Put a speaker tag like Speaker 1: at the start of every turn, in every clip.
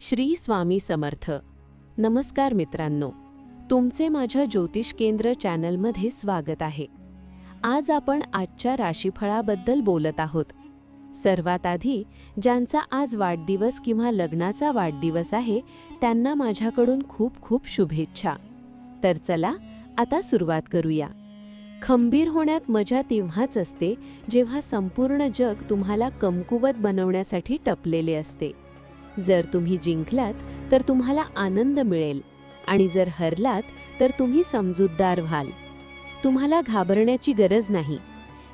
Speaker 1: श्री स्वामी समर्थ. नमस्कार मित्रांनो, तुमचे माझ्या ज्योतिष केंद्र चॅनलमध्ये स्वागत आहे. आज आपण आजच्या राशीफळाबद्दल बोलत आहोत. सर्वात आधी ज्यांचा आज वाढदिवस किंवा लग्नाचा वाढदिवस आहे त्यांना माझ्याकडून खूप खूप शुभेच्छा. तर चला आता सुरुवात करूया. खंबीर होण्यात मजा तेव्हाच असते जेव्हा संपूर्ण जग तुम्हाला कमकुवत बनवण्यासाठी टपलेले असते. जर तुम्ही जिंकलात तर तुम्हाला आनंद मिळेल आणि जर हरलात तर तुम्ही समजूतदार व्हाल. तुम्हाला घाबरण्याची गरज नाही.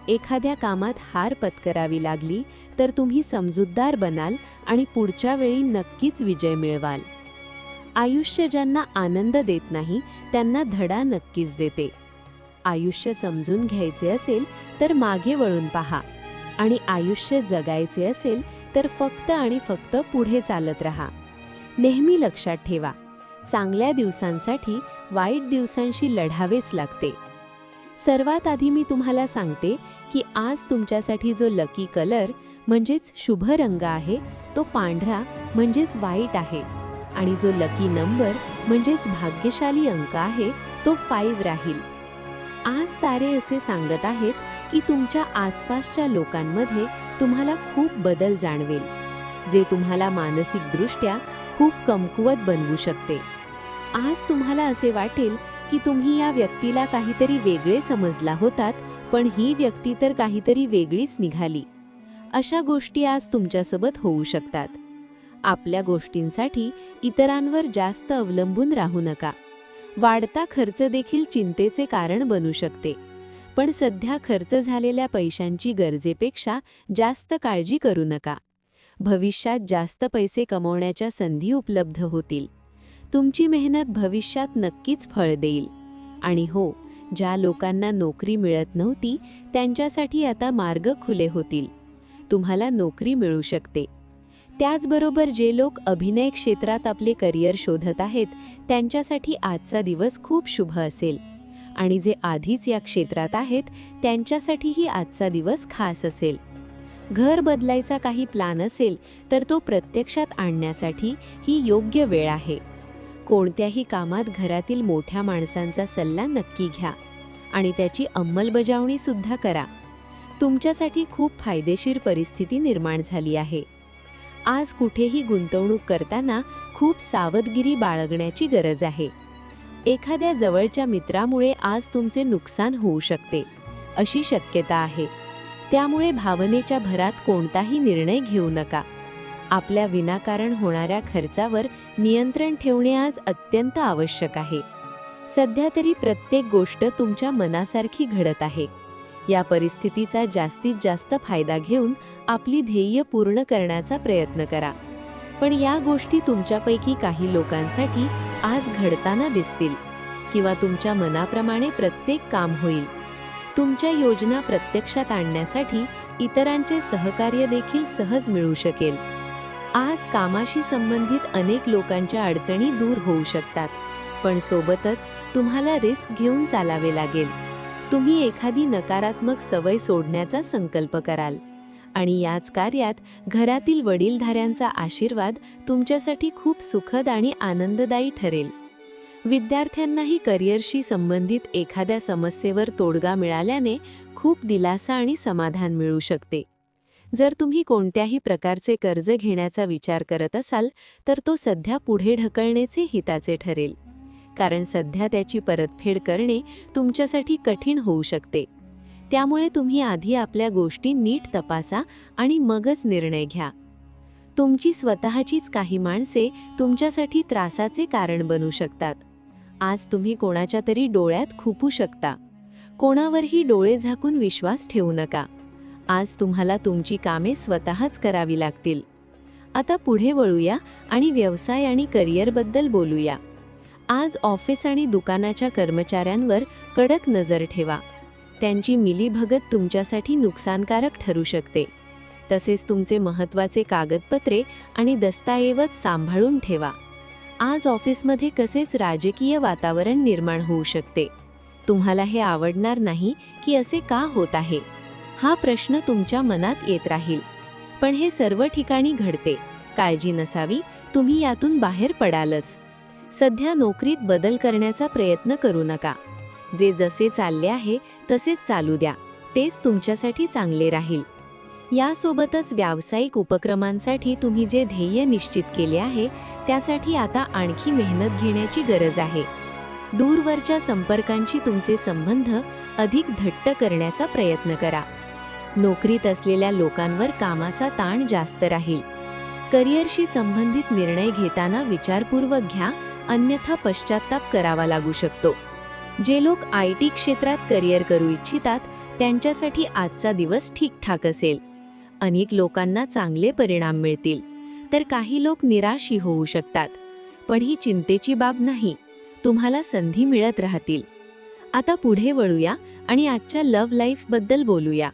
Speaker 1: एखाद्या कामात हार पत्करावी लागली तर तुम्ही समजूतदार बनाल आणि पुढच्या वेळी नक्कीच विजय मिळवाल. आयुष्य ज्यांना आनंद देत नाही त्यांना धडा नक्कीच देते. आयुष्य समजून घ्यायचे असेल तर मागे वळून पहा आणि आयुष्य जगायचे असेल तर फक्त आणि फक्त पुढे चालत राहा. नेहमी लक्षात ठेवा, चांगल्या दिवसांसाठी वाईट दिवसांशी लढावेच लागते. सर्वात आधी मी तुम्हाला सांगते की आज तुमच्यासाठी जो लकी कलर म्हणजेच शुभ रंग आहे तो पांढरा म्हणजेच वाईट आहे आणि जो लकी नंबर म्हणजेच भाग्यशाली अंक आहे तो 5 राहील. आज तारे असे सांगत आहेत की तुमच्या आसपासच्या लोकांमध्ये तुम्हाला खूप बदल जाणवेल, जे तुम्हाला मानसिकदृष्ट्या खूप कमकुवत बनवू शकते. आज तुम्हाला असे वाटेल की तुम्ही या व्यक्तीला काहीतरी वेगळे समजला होतात, पण ही व्यक्ती तर काहीतरी वेगळीच निघाली. अशा गोष्टी आज तुमच्यासोबत होऊ शकतात. आपल्या गोष्टींसाठी इतरांवर जास्त अवलंबून राहू नका. वाढता खर्च देखील चिंतेचे कारण बनू शकते, पण सध्या खर्च झालेल्या पैशांची गरजेपेक्षा जास्त काळजी करू नका. भविष्यात जास्त पैसे कमवण्याच्या संधी उपलब्ध होतील. तुमची मेहनत भविष्यात नक्कीच फळ देईल. आणि हो, ज्या लोकांना नोकरी मिळत नव्हती त्यांच्यासाठी आता मार्ग खुले होतील. तुम्हाला नोकरी मिळू शकते. त्याचबरोबर जे लोक अभिनय क्षेत्रात आपले करिअर शोधत आहेत त्यांच्यासाठी आजचा दिवस खूप शुभ असेल आणि जे आधीच या क्षेत्रात आहेत त्यांच्यासाठीही आजचा दिवस खास असेल. घर बदलायचा काही प्लॅन असेल तर तो प्रत्यक्षात आणण्यासाठी ही योग्य वेळ आहे. कोणत्याही कामात घरातील मोठ्या माणसांचा सल्ला नक्की घ्या आणि त्याची अंमलबजावणी सुद्धा करा. तुमच्यासाठी खूप फायदेशीर परिस्थिती निर्माण झाली आहे. आज कुठेही गुंतवणूक करताना खूप सावधगिरी बाळगण्याची गरज आहे. एखाद्या जवळच्या मित्रामुळे आज तुमचे नुकसान होऊ शकते अशी शक्यता आहे. त्यामुळे भावनेच्या भरात कोणताही निर्णय घेऊ नका. आपल्या विनाकारण होणाऱ्या खर्चावर नियंत्रण ठेवणे आज अत्यंत आवश्यक आहे. सध्या तरी प्रत्येक गोष्ट तुमच्या मनासारखी घडत आहे. या परिस्थितीचा जास्तीत जास्त फायदा घेऊन आपली ध्येय पूर्ण करण्याचा प्रयत्न करा. पण या गोष्टी तुमच्यापैकी काही लोकांसाठी आज घडताना दिसतील किंवा तुमच्या मनाप्रमाणे प्रत्येक काम होईल. तुमच्या योजना प्रत्यक्षात आणण्यासाठी इतरांचे सहकार्य देखील सहज मिळू शकेल. आज कामाशी संबंधित अनेक लोकांच्या अडचणी दूर होऊ शकतात, पण सोबतच तुम्हाला रिस्क घेऊन चालावे लागेल. तुम्ही एखादी नकारात्मक सवय सोडण्याचा संकल्प कराल आणि याच कार्यात घरातील वडीलधाऱ्यांचा आशीर्वाद तुमच्यासाठी खूप सुखद आणि आनंददायी ठरेल. विद्यार्थ्यांनाही करिअरशी संबंधित एखाद्या समस्येवर तोडगा मिळाल्याने खूप दिलासा आणि समाधान मिळू शकते. जर तुम्ही कोणत्याही प्रकारचे कर्ज घेण्याचा विचार करत असाल तर तो सध्या पुढे ढकलण्याचे हिताचे ठरेल, कारण सध्या त्याची परतफेड करणे तुमच्यासाठी कठीण होऊ शकते. त्यामुळे तुम्ही आधी आपल्या गोष्टी नीट तपासा आणि मगच निर्णय घ्या. तुमची स्वतःचीच काही माणसे तुमच्यासाठी त्रासाचे कारण बनू शकतात. आज तुम्ही कोणाच्या तरी डोळ्यात खुपू शकता. कोणावरही डोळे झाकून विश्वास ठेवू नका. आज तुम्हाला तुमची कामे स्वतःच करावी लागतील. आता पुढे वळूया आणि व्यवसाय आणि करिअरबद्दल बोलूया. आज ऑफिस आणि दुकानाच्या कर्मचाऱ्यांवर कडक नजर ठेवा. त्यांची मिलीभगत तुमच्यासाठी नुकसानकारक ठरू शकते. तसेच तुमचे महत्त्वाचे कागदपत्रे आणि दस्तऐवज सांभाळून ठेवा. आज ऑफिसमध्ये कसेच राजकीय वातावरण निर्माण होऊ शकते. तुम्हाला हे आवडणार नाही की असे का होत आहे, हा प्रश्न तुमच्या मनात येत राहील. पण हे सर्व ठिकाणी घडते. काळजी नसावी. तुम्ही यातून बाहेर पडालच. सध्या नोकरीत बदल करण्याचा प्रयत्न करू नका. जे जसे चालले आहे तसेच चालू द्या. तेच तुमच्यासाठी चांगले राहील. यासोबतच व्यावसायिक उपक्रमांसाठी तुम्ही जे ध्येय निश्चित केले आहे त्यासाठी आता आणखी मेहनत घेण्याची गरज आहे. दूरवरच्या संपर्कांशी तुमचे संबंध अधिक घट्ट करण्याचा प्रयत्न करा. नोकरीत असलेल्या लोकांवर कामाचा ताण जास्त राहील. करिअरशी संबंधित निर्णय घेताना विचारपूर्वक घ्या, अन्यथा पश्चात्ताप करावा लागू शकतो. जे लोक IT क्षेत्रात करिअर करू इच्छितात त्यांच्यासाठी आजचा दिवस ठीकठाक असेल. अनेक लोकांना चांगले परिणाम मिळतील, तर काही लोक निराश होऊ शकतात. पण ही चिंतेची बाब नाही. तुम्हाला संधी मिळत राहतील. आता पुढे वळूया आणि आजच्या लव्ह लाईफबद्दल बोलूया.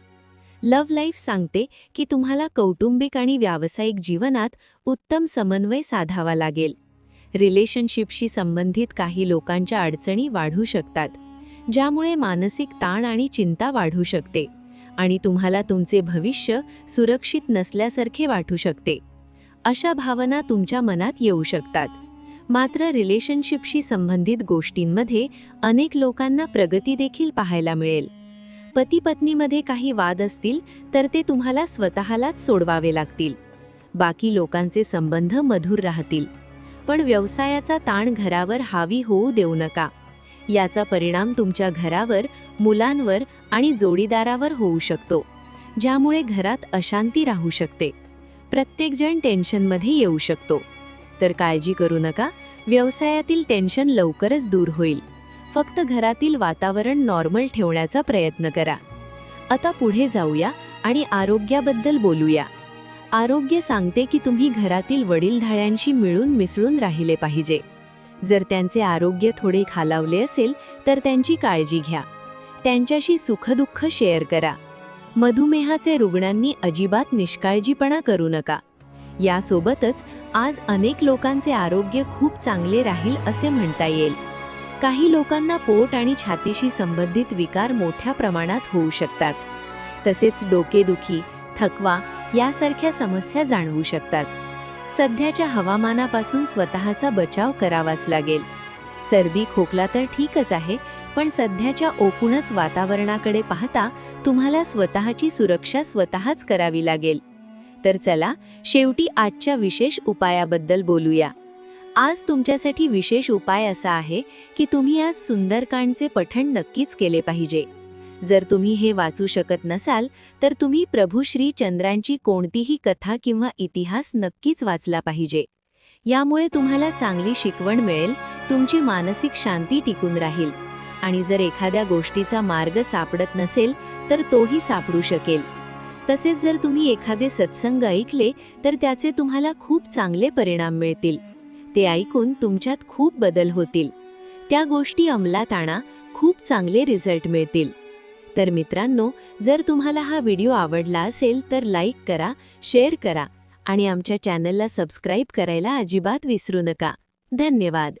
Speaker 1: लव्ह लाईफ सांगते की तुम्हाला कौटुंबिक आणि व्यावसायिक जीवनात उत्तम समन्वय साधावा लागेल. रिलेशनशिपशी संबंधित काही लोकांच्या अडचणी वाढू शकतात, ज्यामुळे मानसिक ताण आणि चिंता वाढू शकते आणि तुम्हाला तुमचे भविष्य सुरक्षित नसल्यासारखे वाटू शकते. अशा भावना तुमच्या मनात येऊ शकतात. मात्र रिलेशनशिपशी संबंधित गोष्टींमध्ये अनेक लोकांना प्रगती देखील पाहायला मिळेल. पती-पत्नीमध्ये काही वाद असतील तर ते तुम्हाला स्वतःलाच सोडवावे लागतील. बाकी लोकांचे संबंध मधुर राहतील. पण व्यवसायाचा ताण घरावर हावी होऊ देऊ नका. याचा परिणाम तुमच्या घरावर, मुलांवर आणि जोडीदारावर होऊ शकतो, ज्यामुळे घरात अशांती राहू शकते. प्रत्येकजण टेन्शनमध्ये येऊ शकतो. तर काळजी करू नका, व्यवसायातील टेन्शन लवकरच दूर होईल. फक्त घरातील वातावरण नॉर्मल ठेवण्याचा प्रयत्न करा. आता पुढे जाऊया आणि आरोग्याबद्दल बोलूया. आरोग्य सांगते की तुम्ही घरातील वडीलधाऱ्यांशी मिळून मिसळून राहिले पाहिजे. जर त्यांचे आरोग्य थोडे खालावले असेल तर त्यांची काळजी घ्या. त्यांच्याशी सुखदुःख शेअर करा. मधुमेहाचे रुग्णांनी अजिबात निष्काळजीपणा करू नका. यासोबतच आज अनेक लोकांचे आरोग्य खूप चांगले राहील असे म्हणता येईल. काही लोकांना पोट आणि छातीशी संबंधित विकार मोठ्या प्रमाणात होऊ शकतात. तसेच डोकेदुखी, थकवा यासारख्या समस्या जाणवू शकतात. सध्याच्या हवामानापासून स्वतःचा बचाव करावाच लागेल. सर्दी खोकला तर ठीकच आहे, पण सध्याच्या एकूणच वातावरणाकडे पाहता तुम्हाला स्वतःची सुरक्षा स्वतःच करावी लागेल. तर चला शेवटी आजच्या विशेष उपायाबद्दल बोलूया. आज तुमच्यासाठी विशेष उपाय असा आहे की तुम्ही आज सुंदरकांडचे पठण नक्कीच केले पाहिजे. जर तुम्ही हे वाचू शकत नसाल तर तुम्ही प्रभू श्री चंद्रांची कोणतीही कथा किंवा इतिहास नक्कीच वाचला पाहिजे. यामुळे तुम्हाला चांगली शिकवण मिळेल, तुमची मानसिक शांती टिकून राहील आणि जर एखाद्या गोष्टीचा मार्ग सापडत नसेल तर तोही सापडू शकेल. तसेच जर तुम्ही एखादे सत्संग ऐकले तर त्याचे तुम्हाला खूप चांगले परिणाम मिळतील. ते ऐकून तुमच्यात खूप बदल होतील. त्या गोष्टी अंमलात आणा, खूप चांगले रिझल्ट मिळतील. तर मित्रांनो, जर तुम्हाला हा व्हिडिओ आवडला असेल तर लाईक करा, शेअर करा आणि आमच्या चॅनलला सबस्क्राईब करायला अजिबात विसरू नका. धन्यवाद.